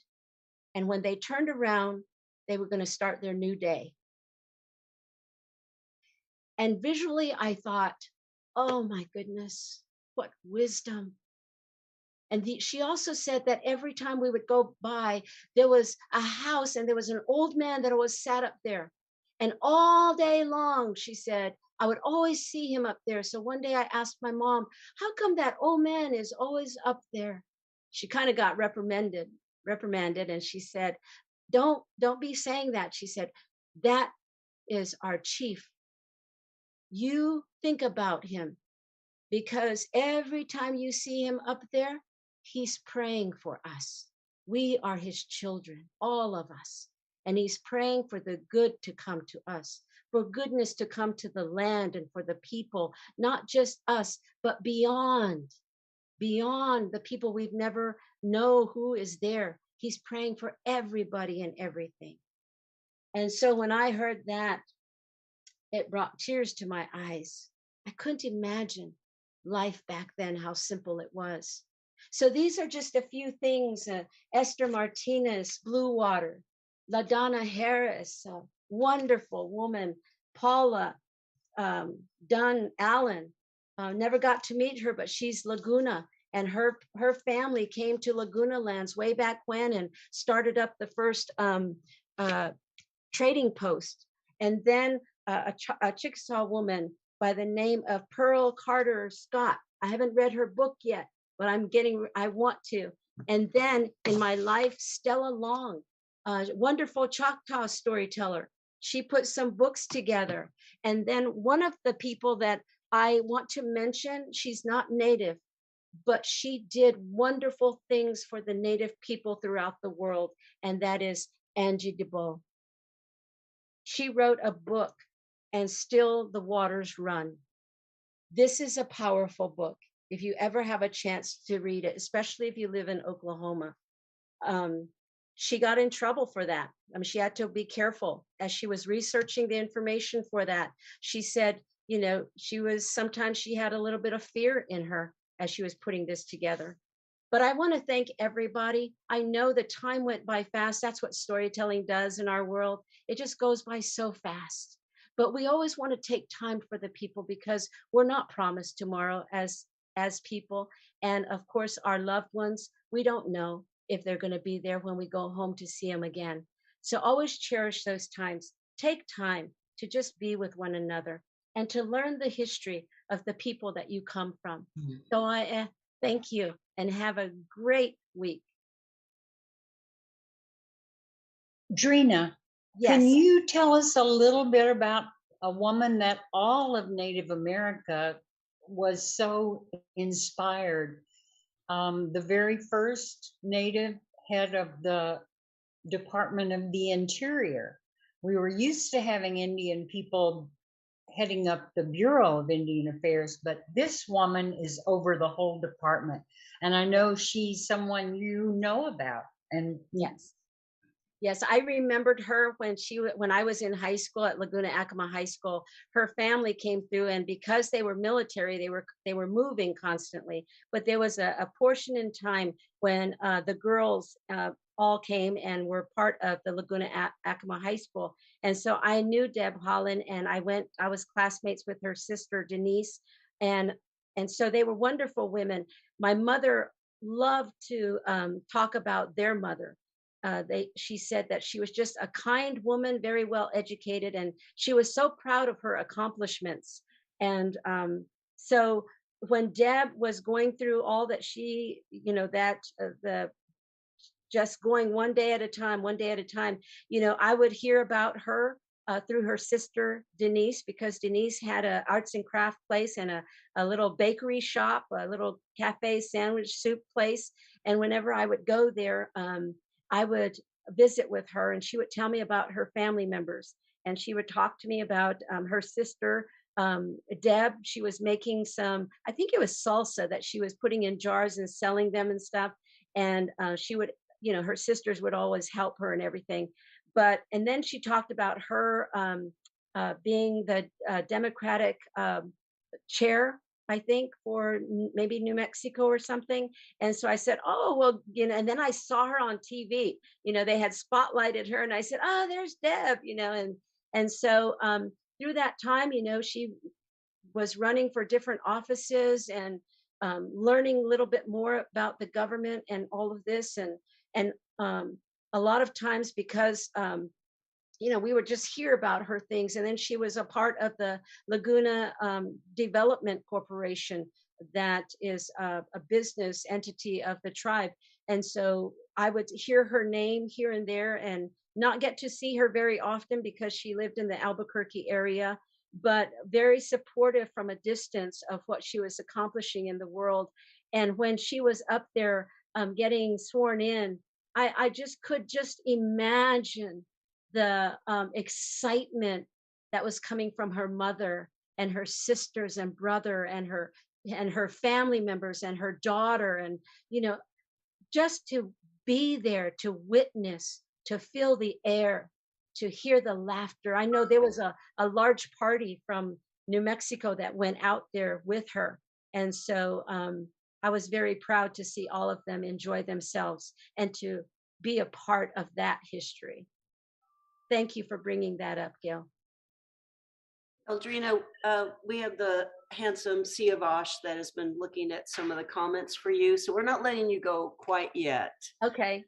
And when they turned around, they were going to start their new day. And visually, I thought, oh my goodness, what wisdom. And she also said that every time we would go by, there was a house and there was an old man that always sat up there. And all day long, she said, I would always see him up there. So one day I asked my mom, how come that old man is always up there? She kind of got reprimanded. And she said, don't be saying that. She said, that is our chief. You think about him, because every time you see him up there, he's praying for us. We are his children, all of us. And he's praying for the good to come to us, for goodness to come to the land and for the people, not just us, but beyond the people we've never know who is there. He's praying for everybody and everything. And so when I heard that, it brought tears to my eyes. I couldn't imagine life back then, how simple it was. So these are just a few things. Esther Martinez, Blue Water, LaDonna Harris, a wonderful woman, Paula Dunn Allen. Never got to meet her, but she's Laguna. And her family came to Laguna lands way back when and started up the first trading post. And then a Chickasaw woman by the name of Pearl Carter Scott. I haven't read her book yet, but I want to. And then in my life, Stella Long, a wonderful Choctaw storyteller. She put some books together. And then one of the people that I want to mention, she's not native, but she did wonderful things for the native people throughout the world, and that is Angie Debo. She wrote a book, And Still the Waters Run. This is a powerful book. If you ever have a chance to read it, especially if you live in Oklahoma. Um, she got in trouble for that. I mean, she had to be careful as she was researching the information for that. She said, sometimes she had a little bit of fear in her as she was putting this together. But I want to thank everybody. I know the time went by fast. That's what storytelling does in our world. It just goes by so fast. But we always want to take time for the people because we're not promised tomorrow as people. And of course, our loved ones, we don't know if they're going to be there when we go home to see them again. So always cherish those times. Take time to just be with one another and to learn the history of the people that you come from. So I thank you and have a great week. Drina, can Yes. you tell us a little bit about a woman that all of Native America was so inspired? The very first Native head of the Department of the Interior. We were used to having Indian people heading up the Bureau of Indian Affairs, but this woman is over the whole department. And I know she's someone you know about. And Yes. Yes, I remembered her when I was in high school at Laguna Acoma High School. Her family came through, and because they were military, they were moving constantly. But there was a portion in time when the girls all came and were part of the Laguna Acoma High School, and so I knew Deb Holland, and I was classmates with her sister Denise, and so they were wonderful women. My mother loved to talk about their mother. She said that she was just a kind woman, very well educated, and she was so proud of her accomplishments. And so when Deb was going through all that the just going one day at a time, one day at a time, I would hear about her through her sister Denise, because Denise had a arts and craft place and a little bakery shop, a little cafe sandwich soup place. And whenever I would go there, I would visit with her, and she would tell me about her family members, and she would talk to me about her sister Deb. She was making some, I think it was salsa that she was putting in jars and selling them and stuff. And she would, her sisters would always help her and everything. And then she talked about her being the Democratic chair, I think, for maybe New Mexico or something. And so I said, oh, well, and then I saw her on TV. They had spotlighted her, and I said, oh, there's Deb, and so through that time, she was running for different offices and learning a little bit more about the government and all of this. And a lot of times, because we would just hear about her things. And then she was a part of the Laguna Development Corporation, that is a business entity of the tribe. And so I would hear her name here and there and not get to see her very often because she lived in the Albuquerque area, but very supportive from a distance of what she was accomplishing in the world. And when she was up there getting sworn in, I just could just imagine the excitement that was coming from her mother and her sisters and brother and her family members and her daughter, and just to be there, to witness, to feel the air, to hear the laughter. I know there was a large party from New Mexico that went out there with her, and so I was very proud to see all of them enjoy themselves and to be a part of that history. Thank you for bringing that up, Gail. Eldrena, we have the handsome Siavash that has been looking at some of the comments for you, so we're not letting you go quite yet. Okay.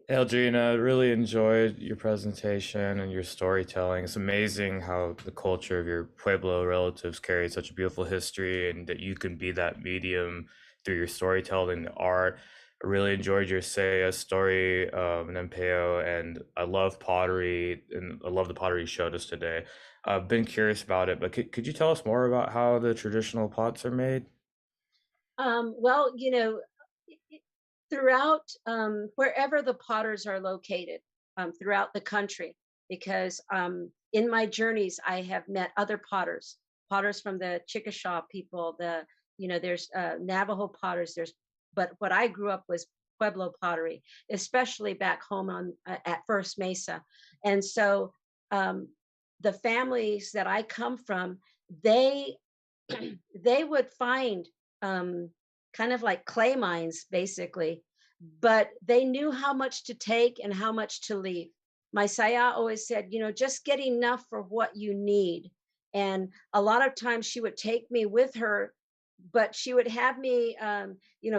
Eldrena, I really enjoyed your presentation and your storytelling. It's amazing how the culture of your Pueblo relatives carry such a beautiful history, and that you can be that medium through your storytelling, the art. I really enjoyed your Saya story, and MPO, and I love pottery, and I love the pottery you showed us today. I've been curious about it, but could you tell us more about how the traditional pots are made? Well, throughout wherever the potters are located throughout the country, because in my journeys I have met other potters, potters from the Chickasaw people, there's Navajo potters, but what I grew up was Pueblo pottery, especially back home on at First Mesa, and so um, the families that I come from, they they would find um, kind of like clay mines, basically, but they knew how much to take and how much to leave. My saya always said, just get enough for what you need. And a lot of times she would take me with her, but she would have me,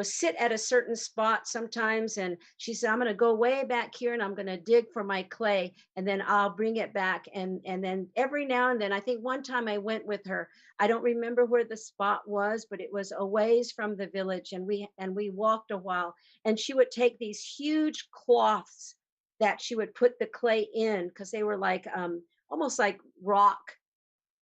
sit at a certain spot sometimes. And she said, I'm going to go way back here and I'm going to dig for my clay and then I'll bring it back. And then every now and then, I think one time I went with her. I don't remember where the spot was, but it was a ways from the village, and we walked a while. And she would take these huge cloths that she would put the clay in because they were like almost like rock,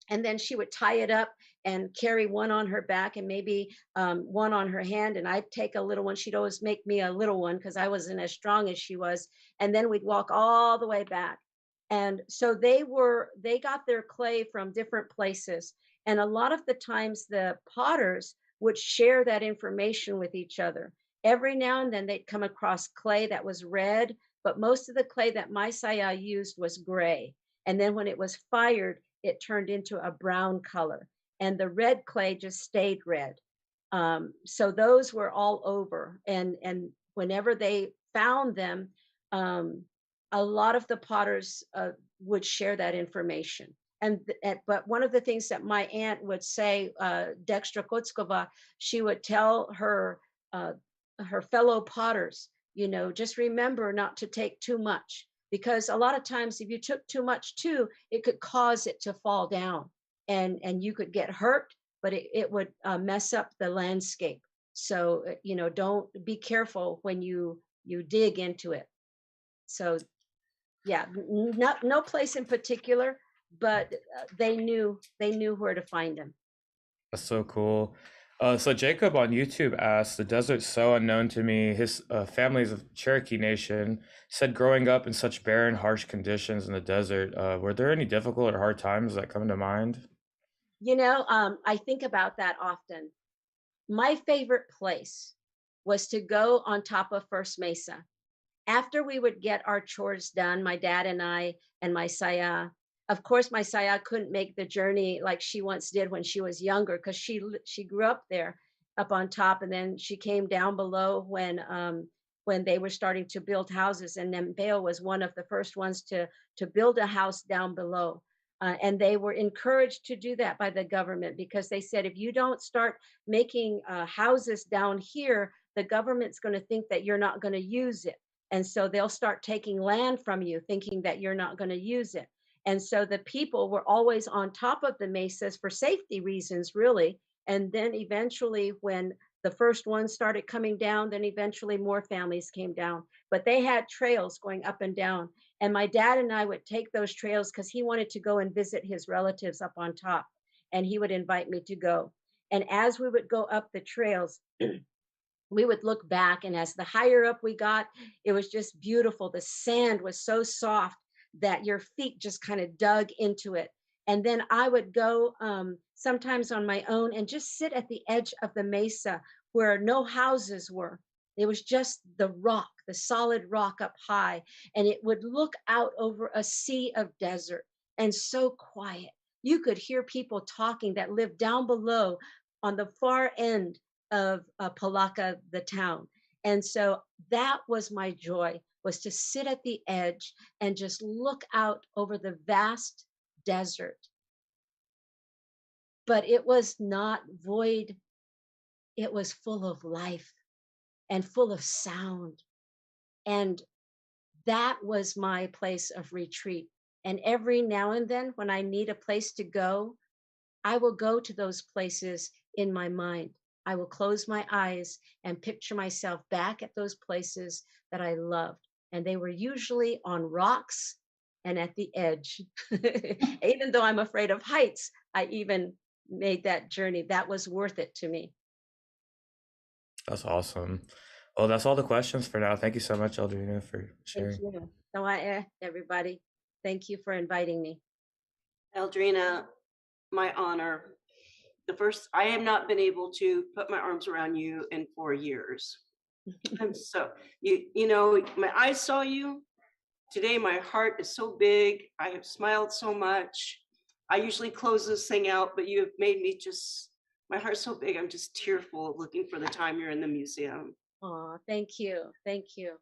and then she would tie it up and carry one on her back and maybe one on her hand, and I'd take a little one. She'd always make me a little one because I wasn't as strong as she was, and then we'd walk all the way back. And so they got their clay from different places, and a lot of the times the potters would share that information with each other. Every now and then they'd come across clay that was red, but most of the clay that my saya used was gray, and then when it was fired it turned into a brown color, and the red clay just stayed red. So those were all over, and whenever they found them, um, a lot of the potters would share that information. But one of the things that my aunt would say, Dextra Kotskova, she would tell uh, her fellow potters, just remember not to take too much, because a lot of times if you took too much too, it could cause it to fall down, and you could get hurt, but it would mess up the landscape. So don't be careful when you dig into it. So yeah, no place in particular, but they knew where to find them. That's so cool. So Jacob on YouTube asked, "The desert's so unknown to me. His family's of Cherokee Nation. Said growing up in such barren, harsh conditions in the desert, were there any difficult or hard times that come to mind?" I think about that often. My favorite place was to go on top of First Mesa. After we would get our chores done, my dad and I and my saya, of course, my saya couldn't make the journey like she once did when she was younger, because she grew up there up on top, and then she came down below when they were starting to build houses, and Nembeo was one of the first ones to build a house down below. And they were encouraged to do that by the government, because they said, if you don't start making houses down here, the government's going to think that you're not going to use it, and so they'll start taking land from you thinking that you're not going to use it. And so the people were always on top of the mesas for safety reasons, really. And then eventually, when the first ones started coming down, then eventually more families came down. But they had trails going up and down. And my dad and I would take those trails because he wanted to go and visit his relatives up on top. And he would invite me to go. And as we would go up the trails, we would look back, and as the higher up we got, it was just beautiful. The sand was so soft that your feet just kind of dug into it. And then I would go sometimes on my own and just sit at the edge of the mesa where no houses were. It was just the rock, the solid rock up high, and it would look out over a sea of desert, and so quiet. You could hear people talking that lived down below on the far end of Palaka, the town. And so that was my joy, was to sit at the edge and just look out over the vast desert. But it was not void. It was full of life and full of sound. And that was my place of retreat. And every now and then when I need a place to go, I will go to those places in my mind. I will close my eyes and picture myself back at those places that I loved. And they were usually on rocks and at the edge. Even though I'm afraid of heights, I even made that journey. That was worth it to me. That's awesome. Well, that's all the questions for now. Thank you so much, Eldrena, for Thank sharing. you. Tawae, everybody. Thank you for inviting me. Eldrena, my honor. I have not been able to put my arms around you in 4 years. I'm so, you know, my eyes saw you. Today, my heart is so big. I have smiled so much. I usually close this thing out, but you have made me just, my heart's so big. I'm just tearful looking for the time you're in the museum. Oh, thank you. Thank you.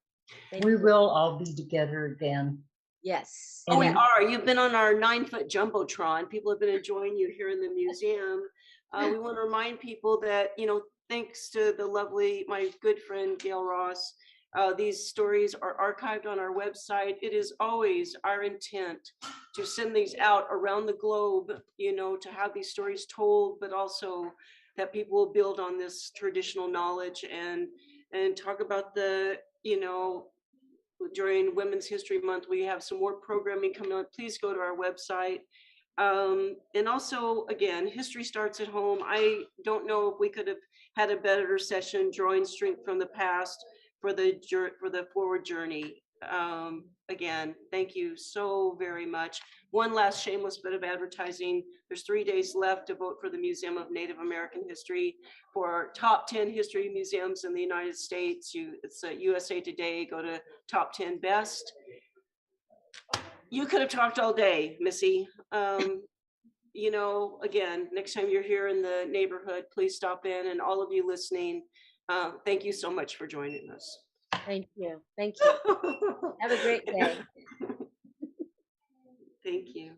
Thank We you. will all be together again. Yes. Oh, we And- are. You've been on our 9-foot Jumbotron. People have been enjoying you here in the museum. We want to remind people that, you know, thanks to the lovely, my good friend, Gail Ross, these stories are archived on our website. It is always our intent to send these out around the globe, you know, to have these stories told, but also that people will build on this traditional knowledge and talk about the, you know, during Women's History Month, we have some more programming coming on. Please go to our website. And also, again, history starts at home. I don't know if we could have had a better session drawing strength from the past for the forward journey. Again, thank you so very much. One last shameless bit of advertising. There's 3 days left to vote for the Museum of Native American History for top 10 history museums in the United States. It's USA Today. Go to top 10 best. You could have talked all day, Missy. You know, again, next time you're here in the neighborhood, please stop in. And all of you listening, thank you so much for joining us. Thank you. Thank you. Have a great day. Thank you.